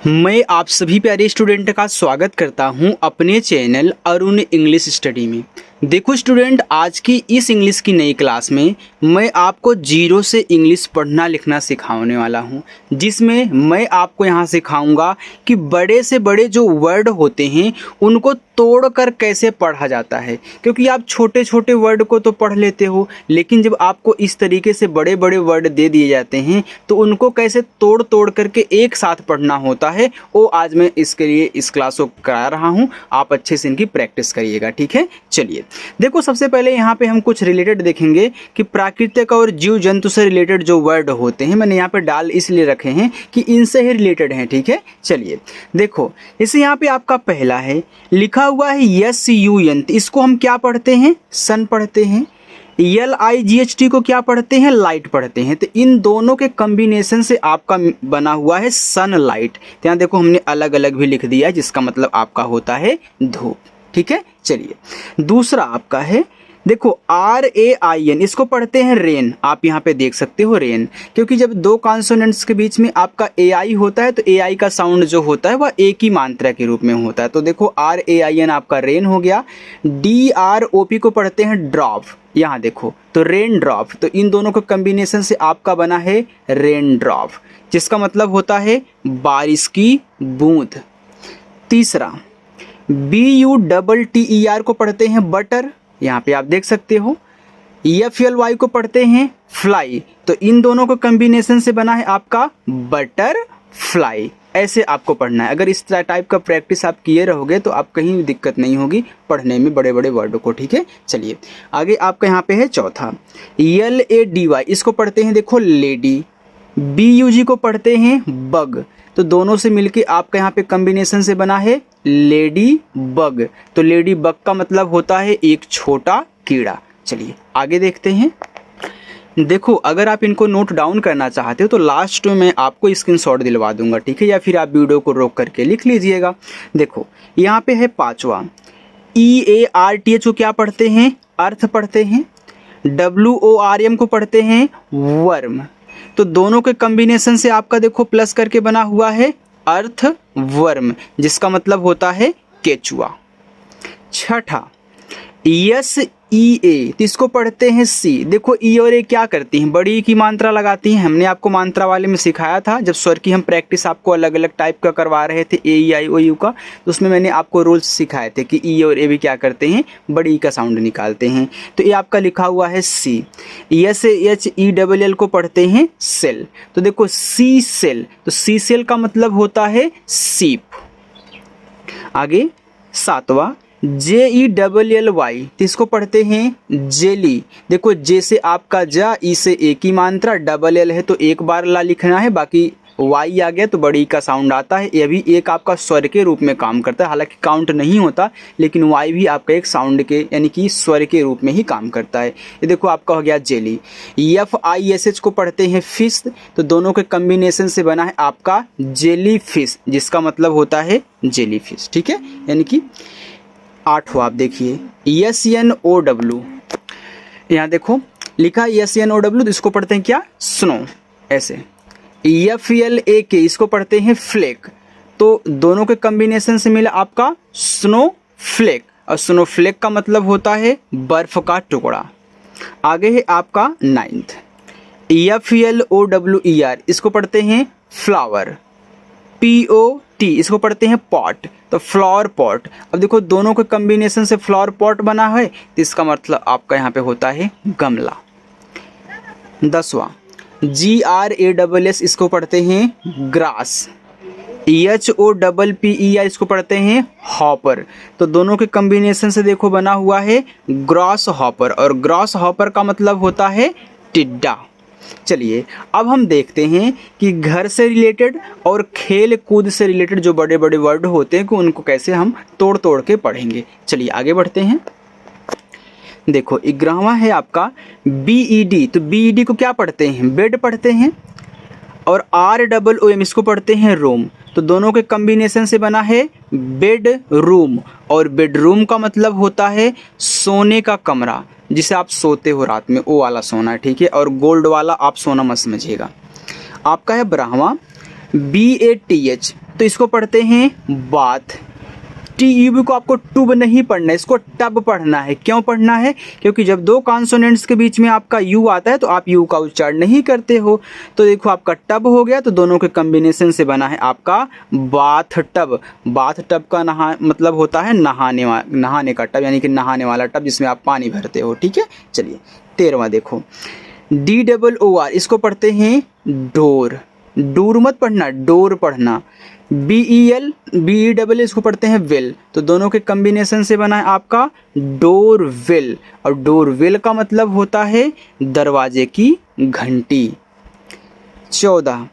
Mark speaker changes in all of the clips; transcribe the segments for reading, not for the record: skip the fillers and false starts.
Speaker 1: मैं आप सभी प्यारे स्टूडेंट का स्वागत करता हूं अपने चैनल अरुण इंग्लिश स्टडी में। देखो स्टूडेंट, आज की इस इंग्लिश की नई क्लास में मैं आपको जीरो से इंग्लिश पढ़ना लिखना सिखाने वाला हूं, जिसमें मैं आपको यहां सिखाऊंगा कि बड़े से बड़े जो वर्ड होते हैं उनको तोड़कर कैसे पढ़ा जाता है। क्योंकि आप छोटे छोटे वर्ड को तो पढ़ लेते हो, लेकिन जब आपको इस तरीके से बड़े बड़े वर्ड दे दिए जाते हैं तो उनको कैसे तोड़ तोड़ करके एक साथ पढ़ना होता है, वो आज मैं इसके लिए इस क्लास को करा रहा हूं। आप अच्छे से इनकी प्रैक्टिस करिएगा, ठीक है। चलिए देखो, सबसे पहले यहाँ पे हम कुछ रिलेटेड देखेंगे कि प्राकृतिक और जीव जंतु से रिलेटेड जो वर्ड होते हैं, मैंने यहाँ पे डाल इसलिए रखे हैं कि इनसे ही रिलेटेड हैं, ठीक है। चलिए देखो, इसे यहाँ पे आपका पहला है, लिखा हुआ है यस यू यंत। इसको हम क्या पढ़ते हैं? सन पढ़ते हैं। LIGHT को क्या पढ़ते हैं? लाइट पढ़ते हैं। तो इन दोनों के कॉम्बिनेशन से आपका बना हुआ है सनलाइट। तो यहाँ देखो, हमने अलग अलग भी लिख दिया है, जिसका मतलब आपका होता है धूप, ठीक है। चलिए दूसरा आपका है, देखो RAIN, इसको पढ़ते हैं रेन। आप यहाँ पे देख सकते हो रेन, क्योंकि जब दो कॉन्सोनेंट्स के बीच में आपका AI होता है तो AI का साउंड जो होता है वह एक ही मात्रा के रूप में होता है। तो देखो RAIN आपका रेन हो गया। DROP को पढ़ते हैं ड्रॉप। यहाँ देखो, तो रेन ड्रॉप। तो इन दोनों का कॉम्बिनेशन से आपका बना है रेन ड्रॉप, जिसका मतलब होता है बारिश की बूंद। तीसरा BUTTER को पढ़ते हैं बटर। यहाँ पे आप देख सकते हो। FLY को पढ़ते हैं फ्लाई। तो इन दोनों को कॉम्बिनेशन से बना है आपका बटर फ्लाई। ऐसे आपको पढ़ना है। अगर इस टाइप का प्रैक्टिस आप किए रहोगे तो आप कहीं भी दिक्कत नहीं होगी पढ़ने में बड़े बड़े वर्डों को, ठीक है। चलिए आगे आपका यहाँ पे है चौथा LADY, इसको पढ़ते हैं देखो लेडी। BUG को पढ़ते हैं बग। तो दोनों से मिलके आपका यहाँ पे कॉम्बिनेशन से बना है लेडी बग। तो लेडी बग का मतलब होता है एक छोटा कीड़ा। चलिए आगे देखते हैं। देखो, अगर आप इनको नोट डाउन करना चाहते हो तो लास्ट में मैं आपको स्क्रीनशॉट दिलवा दूंगा, ठीक है, या फिर आप वीडियो को रोक करके लिख लीजिएगा। देखो यहाँ पे है पांचवा EARTH को क्या पढ़ते हैं? अर्थ पढ़ते हैं। WORM को पढ़ते हैं वर्म। तो दोनों के कॉम्बिनेशन से आपका देखो प्लस करके बना हुआ है अर्थ वर्म, जिसका मतलब होता है केचुआ। छठा SEA, तो इसको पढ़ते हैं सी। देखो ई और ए क्या करती हैं? बड़ी की मात्रा लगाती हैं। हमने आपको मात्रा वाले में सिखाया था, जब स्वर की हम प्रैक्टिस आपको अलग अलग टाइप का करवा रहे थे AEIOU का, तो उसमें मैंने आपको रूल्स सिखाए थे कि ई और ए भी क्या करते हैं? बड़ी का साउंड निकालते हैं। तो ये आपका लिखा हुआ है सी। SHELL को पढ़ते हैं सेल। तो देखो सी सेल, तो सी सेल का मतलब होता है सीप। आगे सातवां JELLY, तो इसको पढ़ते हैं जेली। देखो जे से आपका जा, ई से एक ही मात्रा, डबल एल है तो एक बार ला लिखना है, बाकी वाई आ गया तो बड़ी का साउंड आता है। ये भी एक आपका स्वर के रूप में काम करता है, हालांकि काउंट नहीं होता, लेकिन वाई भी आपका एक साउंड के यानी कि स्वर के रूप में ही काम करता है। ये देखो आपका हो गया जेली। FISH को पढ़ते हैं फिश। तो दोनों के कॉम्बिनेशन से बना है आपका जेली फिश, जिसका मतलब होता है जेली फिश, ठीक है। यानी कि आठवां आप देखिए SNOW, यहाँ देखो लिखा है SNOW, तो इसको पढ़ते हैं क्या? स्नो। ऐसे FLAK, इसको पढ़ते हैं फ्लेक। तो दोनों के कॉम्बिनेशन से मिला आपका स्नो फ्लेक, और स्नो फ्लेक का मतलब होता है बर्फ का टुकड़ा। आगे है आपका नाइन्थ FLOWER, इसको पढ़ते हैं फ्लावर। POT, इसको पढ़ते हैं पॉट। तो फ्लावर पॉट। अब देखो दोनों के कॉम्बिनेशन से फ्लावर पॉट बना है, तो इसका मतलब आपका यहाँ पे होता है गमला। 10वां GRASS, इसको पढ़ते हैं ग्रास। HOPPER, इसको पढ़ते हैं हॉपर। तो दोनों के कॉम्बिनेशन से देखो बना हुआ है ग्रॉस हॉपर, और ग्रॉस हॉपर का मतलब होता है टिड्डा। चलिए अब हम देखते हैं कि घर से रिलेटेड और खेल कूद से रिलेटेड जो बड़े बड़े वर्ड होते हैं कि उनको कैसे हम तोड़ तोड़ के पढ़ेंगे। चलिए आगे बढ़ते हैं। देखो 11वां है आपका BED। तो BED को क्या पढ़ते हैं? बेड पढ़ते हैं। और ROOM, इसको पढ़ते हैं रूम। तो दोनों के कॉम्बिनेशन से बना है बेड रूम, और बेडरूम का मतलब होता है सोने का कमरा, जिसे आप सोते हो रात में, वो वाला सोना, ठीक है। और गोल्ड वाला आप सोना मत समझिएगा। आपका है 12वां BATH। तो इसको पढ़ते हैं बाथ। TUB को आपको टूब नहीं पढ़ना है, इसको टब पढ़ना है। क्यों पढ़ना है? क्योंकि जब दो कॉन्सोनेंट्स के बीच में आपका यू आता है तो आप यू का उच्चारण नहीं करते हो। तो देखो आपका टब हो गया, तो दोनों के कॉम्बिनेशन से बना है आपका बाथ टब। बाथ टब का मतलब होता है नहाने का टब, यानी कि नहाने वाला टब जिसमें आप पानी भरते हो। ठीक है, चलिए 13वां देखो, DOOR, इसको पढ़ते हैं डोर। डूर मत पढ़ना, डोर पढ़ना। BEL इसको पढ़ते हैं वेल। तो दोनों के कॉम्बिनेशन से बना है आपका डोर वेल, और डोर वेल का मतलब होता है दरवाजे की घंटी। 14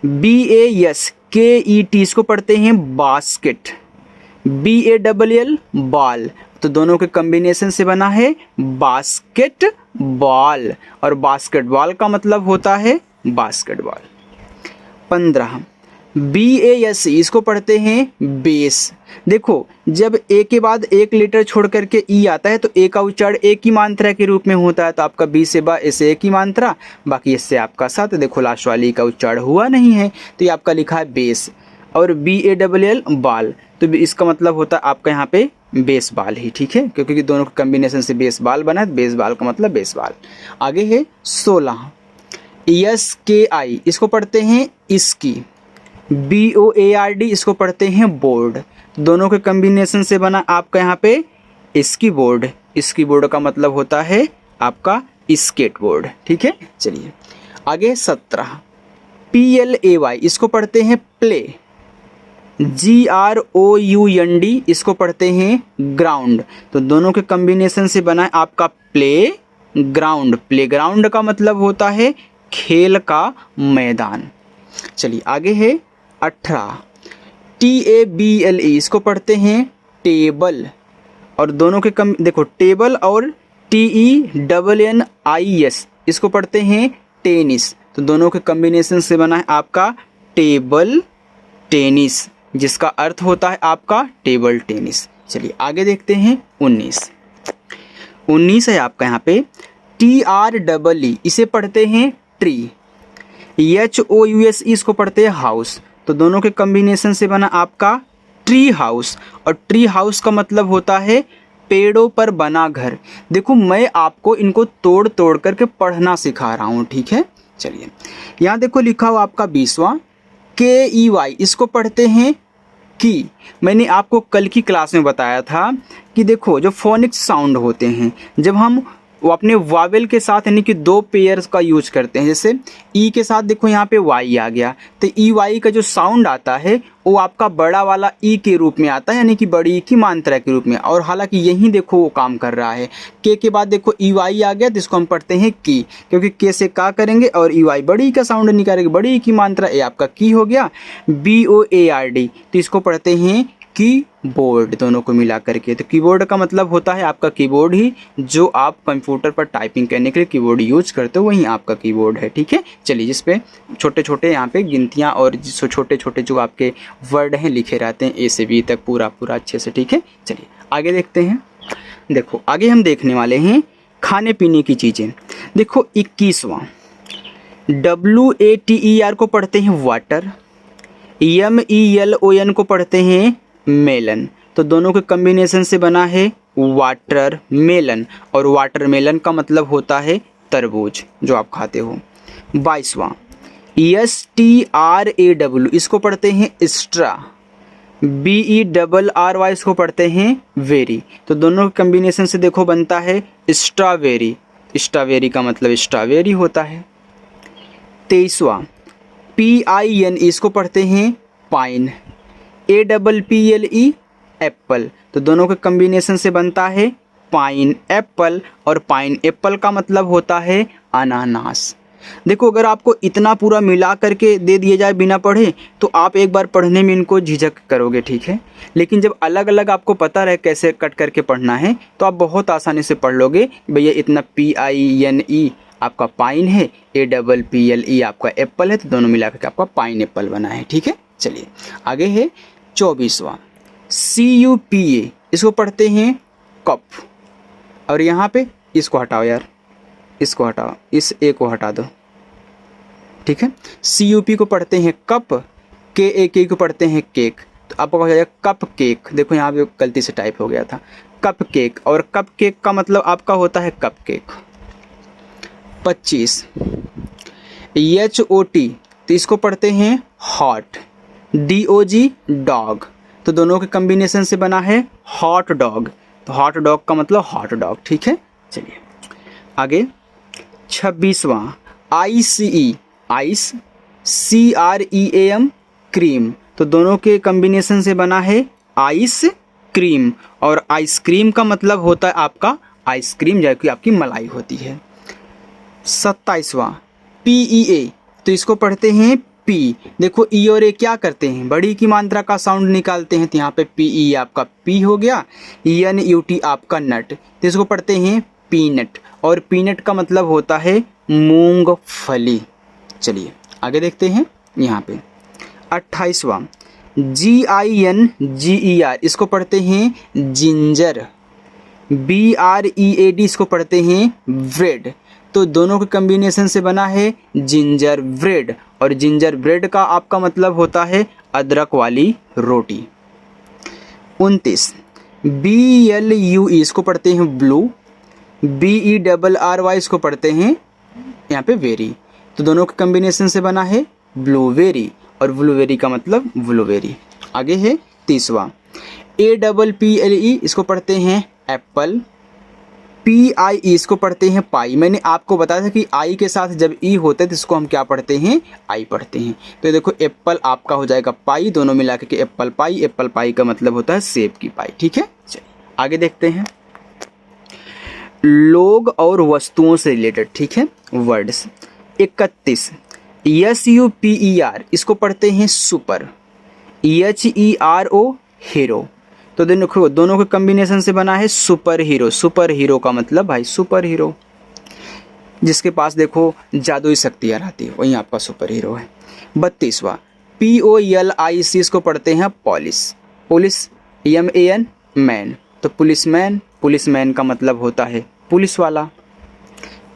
Speaker 1: BASKET, इसको पढ़ते हैं बास्केट। BALL बॉल, तो दोनों के कॉम्बिनेशन से बना है बास्केट बॉल, और बास्केटबॉल का मतलब होता है बास्केटबॉल। 15 BASE, इसको पढ़ते हैं बेस। देखो जब ए के बाद एक लेटर छोड़ करके ई आता है तो ए का उच्चारण एक ही मात्रा के रूप में होता है, तो आपका बी से बा ऐसे एक ही मात्रा, बाकी इससे आपका साथ। देखो लास्ट वाली का उच्चारण हुआ नहीं है, तो ये आपका लिखा है बेस। और BALL बाल, तो इसका मतलब होता है आपका यहाँ पे बेस बाल ही। ठीक है, क्योंकि दोनों के कॉम्बिनेशन से बेस बाल बना है, बेस बाल का मतलब बेस बाल। आगे है 16 SKI, इसको पढ़ते हैं इसकी। BOARD, इसको पढ़ते हैं बोर्ड। दोनों के कॉम्बिनेशन से बना आपका यहाँ पे इसकी बोर्ड। इसकी बोर्ड का मतलब होता है आपका स्केट बोर्ड। ठीक है, चलिए आगे 17 PLAY, इसको पढ़ते हैं प्ले। GROUND, इसको पढ़ते हैं ग्राउंड। तो दोनों के कॉम्बिनेशन से बना है आपका प्ले ग्राउंड। प्ले ग्राउंड का मतलब होता है खेल का मैदान। चलिए आगे है 18 TABLE, इसको पढ़ते हैं टेबल। और दोनों के देखो टेबल और TENNIS, इसको पढ़ते हैं टेनिस। तो दोनों के कॉम्बिनेशन से बना है आपका टेबल टेनिस, जिसका अर्थ होता है आपका टेबल टेनिस। चलिए आगे देखते हैं 19 है आपका यहाँ पे TREE, इसे पढ़ते हैं ट्री। HOUSE, इसको पढ़ते हैं हाउस। तो दोनों के कॉम्बिनेशन से बना आपका ट्री हाउस, और ट्री हाउस का मतलब होता है पेड़ों पर बना घर। देखो मैं आपको इनको तोड़ तोड़ करके पढ़ना सिखा रहा हूँ। ठीक है, चलिए यहाँ देखो लिखा हुआ आपका 20वां KEY, इसको पढ़ते हैं की। मैंने आपको कल की क्लास में बताया था कि देखो जो फोनिक्स साउंड होते हैं, जब हम वो अपने वावेल के साथ यानी कि दो पेयर्स का यूज करते हैं, जैसे ई के साथ देखो यहाँ पे वाई आ गया, तो EY का जो साउंड आता है वो आपका बड़ा वाला ई के रूप में आता है, यानी कि बड़ी की मात्रा के रूप में। और हालांकि यही देखो वो काम कर रहा है। के बाद देखो EY आ गया, तो इसको हम पढ़ते हैं की, क्योंकि के से का करेंगे और EY बड़ी का साउंड निकालेंगे, बड़ी की मात्रा, ये आपका की हो गया। BOARD, तो इसको पढ़ते हैं कीबोर्ड, दोनों को मिला करके। तो कीबोर्ड का मतलब होता है आपका कीबोर्ड ही, जो आप कंप्यूटर पर टाइपिंग करने के लिए कीबोर्ड यूज करते हो, वही आपका कीबोर्ड है। ठीक है, चलिए जिसपे छोटे छोटे यहाँ पे गिनतियाँ और छोटे छोटे जो आपके वर्ड हैं लिखे रहते हैं, A से B तक पूरा अच्छे से। ठीक है, चलिए आगे देखते हैं। देखो आगे हम देखने वाले हैं खाने पीने की चीज़ें। देखो 21वां WATER को पढ़ते हैं वाटर। MELON को पढ़ते हैं मेलन। तो दोनों के कॉम्बिनेशन से बना है वाटर मेलन, और वाटर मेलन का मतलब होता है तरबूज जो आप खाते हो। 22वां STRAW, इसको पढ़ते हैं स्ट्रा। BERRY, इसको पढ़ते हैं वेरी। तो दोनों के कॉम्बिनेशन से देखो बनता है स्ट्रॉबेरी। स्ट्रॉबेरी का मतलब स्ट्रॉबेरी होता है। 23वां PINE, इसको पढ़ते हैं पाइन। APPLE, Apple. तो दोनों के कॉम्बिनेशन से बनता है पाइन एप्पल, और पाइन एप्पल का मतलब होता है अनानास। देखो अगर आपको इतना पूरा मिला करके दे दिया जाए बिना पढ़े, तो आप एक बार पढ़ने में इनको झिझक करोगे। ठीक है, लेकिन जब अलग अलग आपको पता रहे कैसे कट करके पढ़ना है, तो आप बहुत आसानी से पढ़ लोगे। भैया इतना PINE आपका पाइन है, APPLE आपका एप्पल है, तो दोनों मिला करके आपका पाइन एप्पल बना है। ठीक है, चलिए आगे है 24वां CUPA, इसको पढ़ते हैं कप। और यहाँ पे इसको हटाओ यार, इसको हटाओ, इस ए को हटा दो। ठीक है, CUP को पढ़ते हैं कप, के को पढ़ते हैं केक, तो आपका हो जाएगा कप केक। देखो यहाँ पे गलती से टाइप हो गया था, कप केक, और कप केक का मतलब आपका होता है कप केक। 25 HOT, तो इसको पढ़ते हैं हॉट। DOG डॉग, तो दोनों के कम्बिनेशन से बना है हॉट डॉग, तो हॉट डॉग का मतलब हॉट डॉग। ठीक है, चलिए आगे। 26वां ICE, आइस, CREAM क्रीम, तो दोनों के कम्बिनेशन से बना है आइस क्रीम, और आइसक्रीम का मतलब होता है आपका आइसक्रीम, जो कि आपकी मलाई होती है। 27वां PEA, तो इसको पढ़ते हैं पी। देखो ई और ए क्या करते हैं, बड़ी की मात्रा का साउंड निकालते हैं, तो यहाँ पे PE आपका पी हो गया। NUT आपका नट, तो इसको पढ़ते हैं पीनट, और पीनट का मतलब होता है मूंगफली। चलिए आगे देखते हैं यहाँ पे। 28वां GINGER, इसको पढ़ते हैं जिंजर। BREAD, इसको पढ़ते हैं ब्रेड, तो दोनों के कम्बिनेशन से बना है जिंजर ब्रेड, और जिंजर ब्रेड का आपका मतलब होता है अदरक वाली रोटी। 29 BLUE, इसको पढ़ते हैं ब्लू। BERRY, इसको पढ़ते हैं यहाँ पे वेरी, तो दोनों के कम्बिनेशन से बना है ब्लूबेरी, और ब्लूबेरी का मतलब ब्लूबेरी। आगे है 30वां APPLE, इसको पढ़ते हैं एप्पल। PIE, इसको पढ़ते हैं पाई। मैंने आपको बताया था कि आई के साथ जब ई होता है तो इसको हम क्या पढ़ते हैं, आई पढ़ते हैं। तो देखो एप्पल आपका हो जाएगा पाई, दोनों मिला के एप्पल पाई। एप्पल पाई का मतलब होता है सेब की पाई। ठीक है, चलिए आगे देखते हैं। लोग और वस्तुओं से रिलेटेड, ठीक है, वर्ड्स। 31 SUPER, इसको पढ़ते हैं सुपर। HERO हीरो, तो देखो दोनों के कम्बिनेशन से बना है सुपर हीरो। सुपर हीरो का मतलब भाई सुपर हीरो, जिसके पास देखो जादुई शक्तियाँ रहती है, वही आपका सुपर हीरो है। 32वां POLIC, इसको पढ़ते हैं पॉलिस। पुलिस MAN मैन, तो पुलिसमैन, पुलिसमैन का मतलब होता है पुलिस वाला।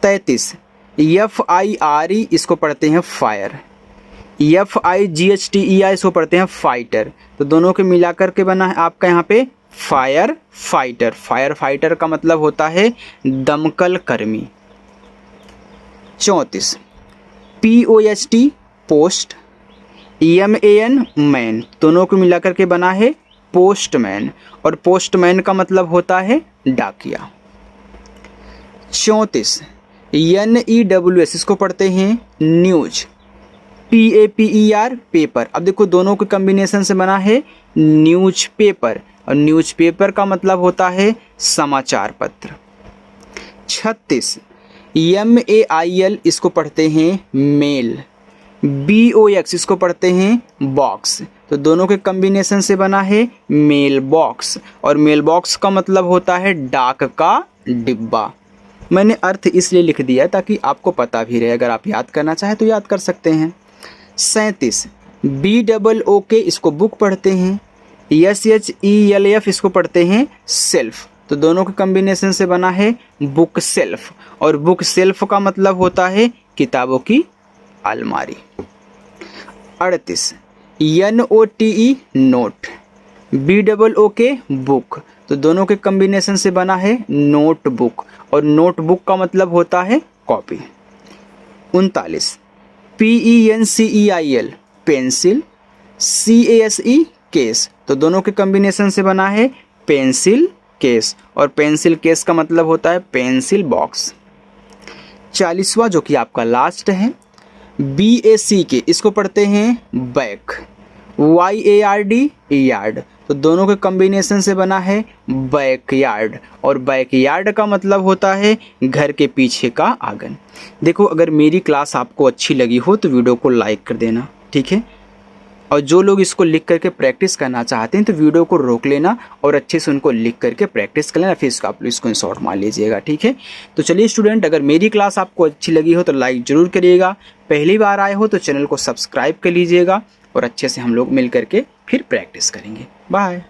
Speaker 1: 33 FIRE, इसको पढ़ते हैं फायर। FIGHTER, इसको पढ़ते हैं फाइटर, तो दोनों के मिलाकर के बना है आपका यहाँ पे फायर फाइटर। फायर फाइटर का मतलब होता है दमकल कर्मी। 34 POST पोस्ट। MAN मैन, दोनों को मिलाकर के बना है पोस्टमैन, और पोस्टमैन का मतलब होता है डाकिया। 34 NEWS, इसको पढ़ते हैं न्यूज। PAPER पेपर, अब देखो दोनों के कम्बिनेशन से बना है न्यूज पेपर, और न्यूज पेपर का मतलब होता है समाचार पत्र। 36 MAIL, इसको पढ़ते हैं मेल। BOX, इसको पढ़ते हैं बॉक्स, तो दोनों के कम्बिनेशन से बना है मेल बॉक्स, और मेल बॉक्स का मतलब होता है डाक का डिब्बा। मैंने अर्थ इसलिए लिख दिया है ताकि आपको पता भी रहे, अगर आप याद करना चाहें तो याद कर सकते हैं। 37 BOOK, इसको बुक पढ़ते हैं। SHELF, इसको पढ़ते हैं सेल्फ, तो दोनों के कम्बिनेशन से बना है बुक सेल्फ, और बुक सेल्फ का मतलब होता है किताबों की अलमारी। 38 NOTE नोट। BOOK बुक, तो दोनों के कम्बिनेशन से बना है नोटबुक, और नोटबुक का मतलब होता है copy. 39 PENCEIL pencil. CASE case, तो दोनों के कम्बिनेशन से बना है पेंसिल केस, और पेंसिल केस का मतलब होता है पेंसिल बॉक्स। 40वां जो कि आपका लास्ट है BACK, इसको पढ़ते हैं बैक। YARD यार्ड, तो दोनों के कम्बिनेशन से बना है बैकयार्ड, और बैकयार्ड का मतलब होता है घर के पीछे का आंगन। देखो अगर मेरी क्लास आपको अच्छी लगी हो तो वीडियो को लाइक कर देना, ठीक है, और जो लोग इसको लिख करके प्रैक्टिस करना चाहते हैं तो वीडियो को रोक लेना और अच्छे से उनको लिख करके प्रैक्टिस कर लेना, फिर इसको आप स्क्रीनशॉट मार लीजिएगा, ठीक है। तो चलिए स्टूडेंट, अगर मेरी क्लास आपको अच्छी लगी हो तो लाइक ज़रूर करिएगा, पहली बार आए हो तो चैनल को सब्सक्राइब कर लीजिएगा, और अच्छे से हम लोग मिल करके फिर प्रैक्टिस करेंगे। बाय।